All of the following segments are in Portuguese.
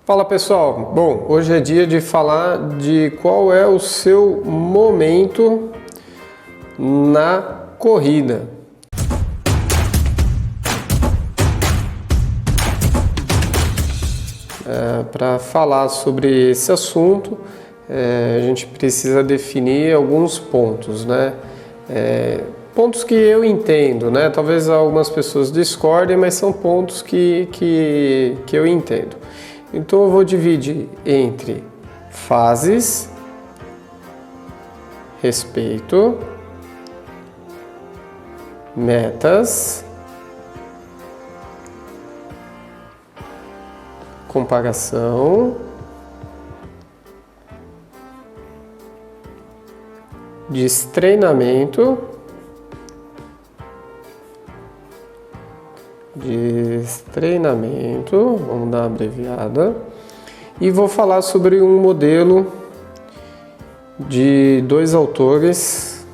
Fala pessoal, bom, hoje é dia de falar de qual é o seu momento na corrida. Para falar sobre esse assunto, a gente precisa definir alguns pontos, né? Pontos que eu entendo, né? Talvez algumas pessoas discordem, mas são pontos que eu entendo. Então eu vou dividir entre fases, respeito, metas, comparação, destreinamento, vamos dar uma abreviada, e vou falar sobre um modelo de dois autores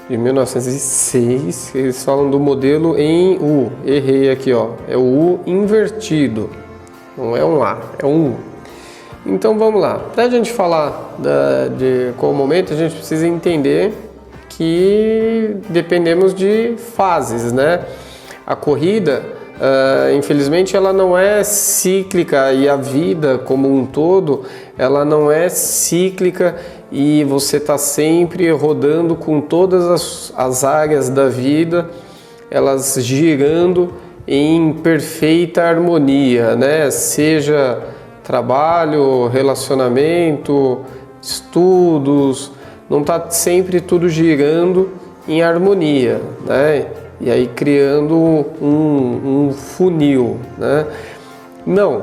de 1906, eles falam do modelo em U, errei aqui, ó, é o U invertido, não é um A, é um U. Então vamos lá, para a gente falar de qual momento, a gente precisa entender que dependemos de fases, né? A corrida, infelizmente, ela não é cíclica e a vida como um todo, ela não é cíclica e você está sempre rodando com todas as áreas da vida, elas girando em perfeita harmonia, né? Seja trabalho, relacionamento, estudos, não está sempre tudo girando em harmonia, né? E aí criando um funil, né? Não,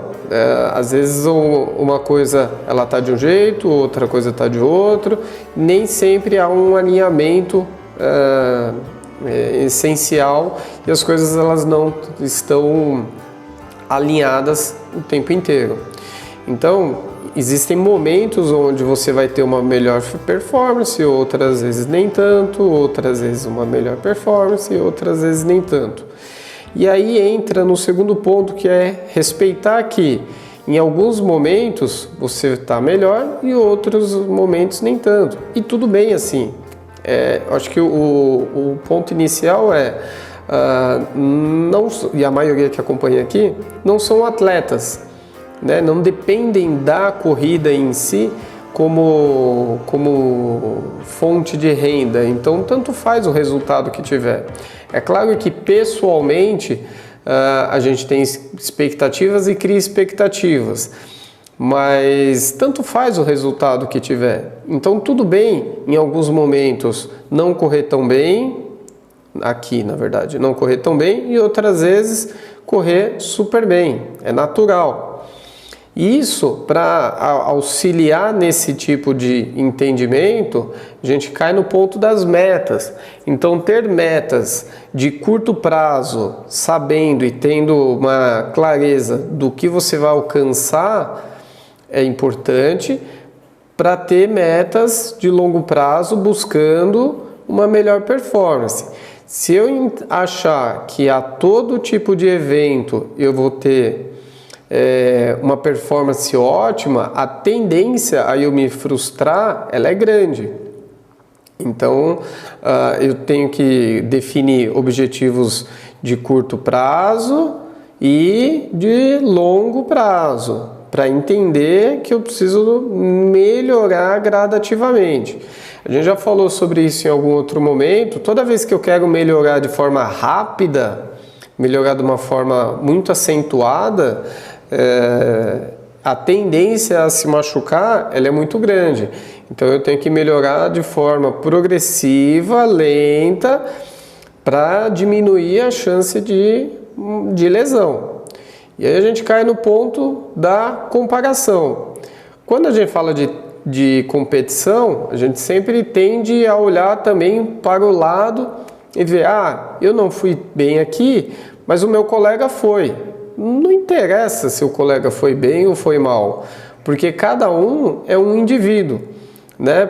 às vezes uma coisa ela tá de um jeito, outra coisa tá de outro, nem sempre há um alinhamento essencial e as coisas elas não estão alinhadas o tempo inteiro. Então, existem momentos onde você vai ter uma melhor performance, outras vezes nem tanto, outras vezes uma melhor performance, outras vezes nem tanto. E aí entra no segundo ponto, que é respeitar que em alguns momentos você está melhor e outros momentos nem tanto. E tudo bem assim. Acho que o ponto inicial e a maioria que acompanha aqui, não são atletas, né? Não dependem da corrida em si como fonte de renda, então tanto faz o resultado que tiver. É claro que pessoalmente a gente tem expectativas e cria expectativas, mas tanto faz o resultado que tiver. Então tudo bem em alguns momentos não correr tão bem, aqui na verdade, não correr tão bem, e outras vezes correr super bem, é natural. Isso, para auxiliar nesse tipo de entendimento, a gente cai no ponto das metas. Então, ter metas de curto prazo, sabendo e tendo uma clareza do que você vai alcançar, é importante para ter metas de longo prazo buscando uma melhor performance. Se eu achar que a todo tipo de evento eu vou ter uma performance ótima, a tendência a eu me frustrar, ela é grande. Então, eu tenho que definir objetivos de curto prazo e de longo prazo, para entender que eu preciso melhorar gradativamente. A gente já falou sobre isso em algum outro momento. Toda vez que eu quero melhorar de forma rápida, melhorar de uma forma muito acentuada, a tendência a se machucar ela é muito grande. Então eu tenho que melhorar de forma progressiva, lenta, para diminuir a chance de lesão. E aí a gente cai no ponto da comparação. Quando a gente fala de competição, a gente sempre tende a olhar também para o lado e ver, eu não fui bem aqui, mas o meu colega foi. Não interessa se o colega foi bem ou foi mal, porque cada um é um indivíduo, né?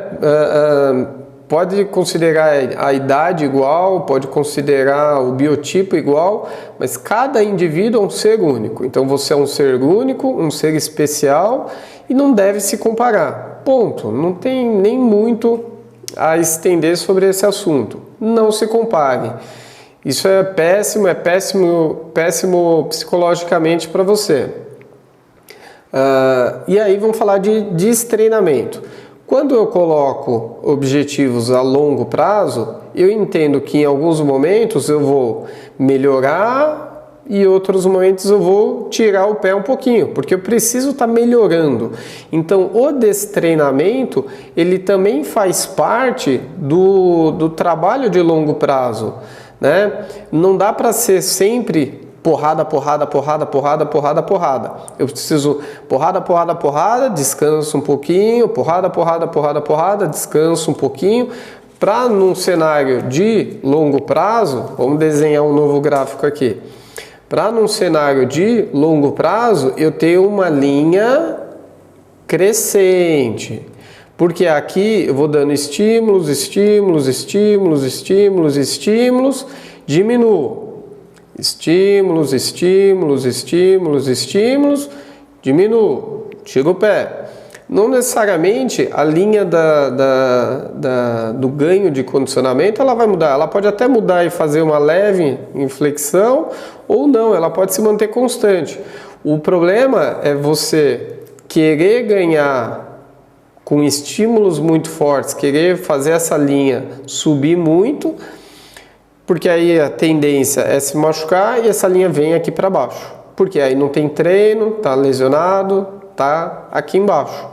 pode considerar a idade igual, pode considerar o biotipo igual, mas cada indivíduo é um ser único. Então você é um ser único, um ser especial e não deve se comparar. Ponto. Não tem nem muito a estender sobre esse assunto. Não se compare. Isso é péssimo psicologicamente para você. E aí vamos falar de destreinamento. Quando eu coloco objetivos a longo prazo, eu entendo que em alguns momentos eu vou melhorar e em outros momentos eu vou tirar o pé um pouquinho, porque eu preciso estar melhorando. Então o destreinamento, ele também faz parte do trabalho de longo prazo, né? Não dá para ser sempre porrada, porrada, porrada, porrada, porrada, porrada. Eu preciso porrada, porrada, porrada, descanso um pouquinho, porrada, porrada, porrada, porrada, descanso um pouquinho. Para num cenário de longo prazo, vamos desenhar um novo gráfico aqui. Para num cenário de longo prazo, eu tenho uma linha crescente. Porque aqui eu vou dando estímulos, estímulos, estímulos, estímulos, estímulos, diminuo. Estímulos, estímulos, estímulos, estímulos, diminuo, tiro o pé. Não necessariamente a linha do ganho de condicionamento ela vai mudar. Ela pode até mudar e fazer uma leve inflexão ou não, ela pode se manter constante. O problema é você querer ganhar com estímulos muito fortes, querer fazer essa linha subir muito, porque aí a tendência é se machucar e essa linha vem aqui para baixo. Porque aí não tem treino, tá lesionado, tá aqui embaixo.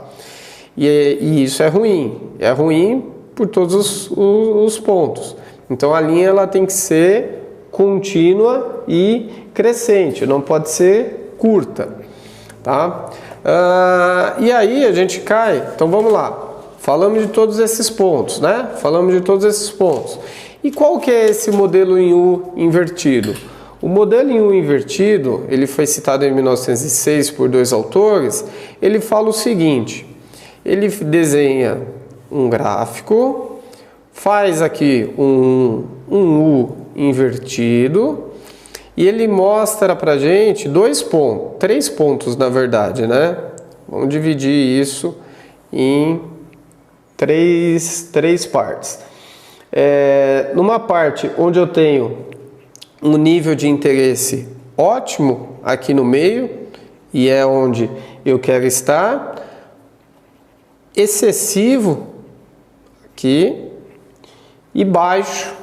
E isso é ruim por todos os pontos. Então a linha ela tem que ser contínua e crescente, não pode ser curta, tá? E aí a gente cai, então vamos lá. Falamos de todos esses pontos, né? Falamos de todos esses pontos. E qual que é esse modelo em U invertido? O modelo em U invertido, ele foi citado em 1906 por dois autores, ele fala o seguinte, ele desenha um gráfico, faz aqui um U invertido e ele mostra pra gente três pontos na verdade, né? Vamos dividir isso em três partes. Numa parte onde eu tenho um nível de interesse ótimo aqui no meio e é onde eu quero estar, excessivo aqui e baixo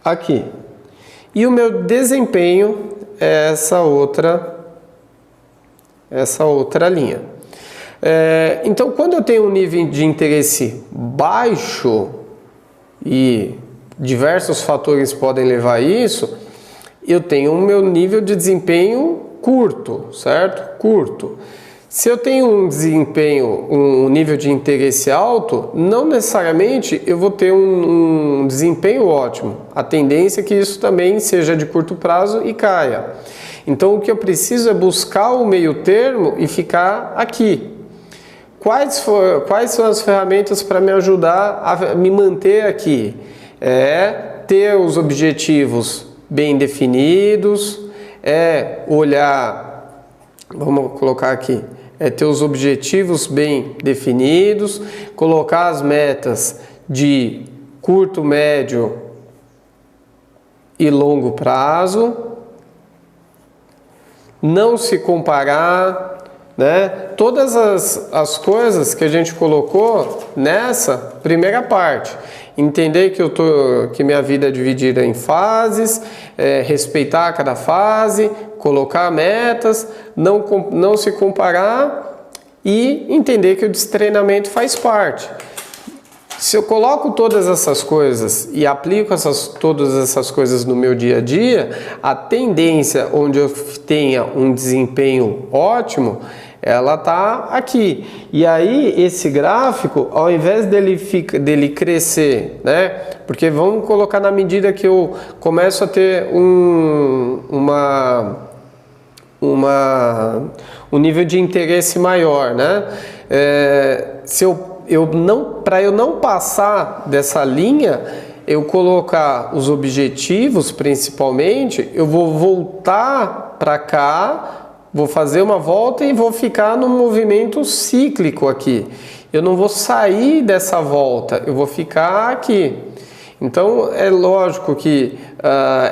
aqui. E o meu desempenho é essa outra linha. Então, quando eu tenho um nível de interesse baixo e diversos fatores podem levar a isso, eu tenho o meu nível de desempenho curto, certo? Curto. Se eu tenho um nível de interesse alto, não necessariamente eu vou ter um desempenho ótimo. A tendência é que isso também seja de curto prazo e caia. Então, o que eu preciso é buscar o meio termo e ficar aqui. Quais são as ferramentas para me ajudar a me manter aqui? Ter os objetivos bem definidos, olhar, vamos colocar aqui, ter os objetivos bem definidos, colocar as metas de curto, médio e longo prazo, não se comparar, né? Todas as coisas que a gente colocou nessa primeira parte. Entender que minha vida é dividida em fases, respeitar cada fase, colocar metas, não se comparar e entender que o destreinamento faz parte. Se eu coloco todas essas coisas e aplico todas essas coisas no meu dia a dia, a tendência onde eu tenha um desempenho ótimo, ela está aqui. E aí esse gráfico, ao invés dele crescer, né? Porque vamos colocar na medida que eu começo a ter um nível de interesse maior, né? Se para eu não passar dessa linha, eu colocar os objetivos principalmente, eu vou voltar para cá, vou fazer uma volta e vou ficar num movimento cíclico aqui. Eu não vou sair dessa volta, eu vou ficar aqui. Então é lógico que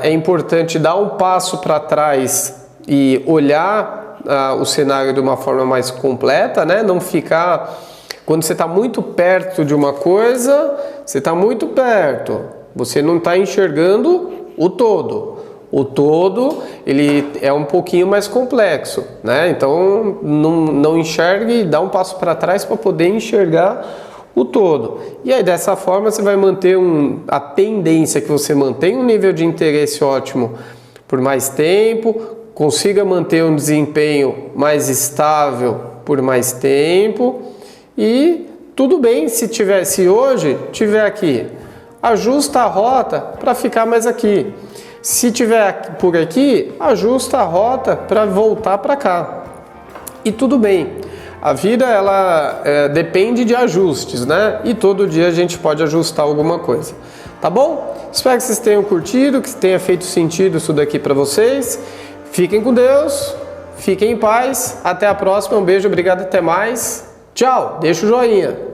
é importante dar um passo para trás e olhar o cenário de uma forma mais completa, né? Não ficar... Quando você está muito perto de uma coisa, você está muito perto, você não está enxergando o todo. O todo, ele é um pouquinho mais complexo, né? Então, não enxergue e dá um passo para trás para poder enxergar o todo. E aí, dessa forma, você vai manter a tendência que você mantém um nível de interesse ótimo por mais tempo, consiga manter um desempenho mais estável por mais tempo. E tudo bem se hoje tiver aqui, ajusta a rota para ficar mais aqui. Se tiver por aqui, ajusta a rota para voltar para cá. E tudo bem. A vida ela depende de ajustes, né? E todo dia a gente pode ajustar alguma coisa. Tá bom? Espero que vocês tenham curtido, que tenha feito sentido isso daqui para vocês. Fiquem com Deus, fiquem em paz. Até a próxima. Um beijo, obrigado, até mais. Tchau, deixa o joinha.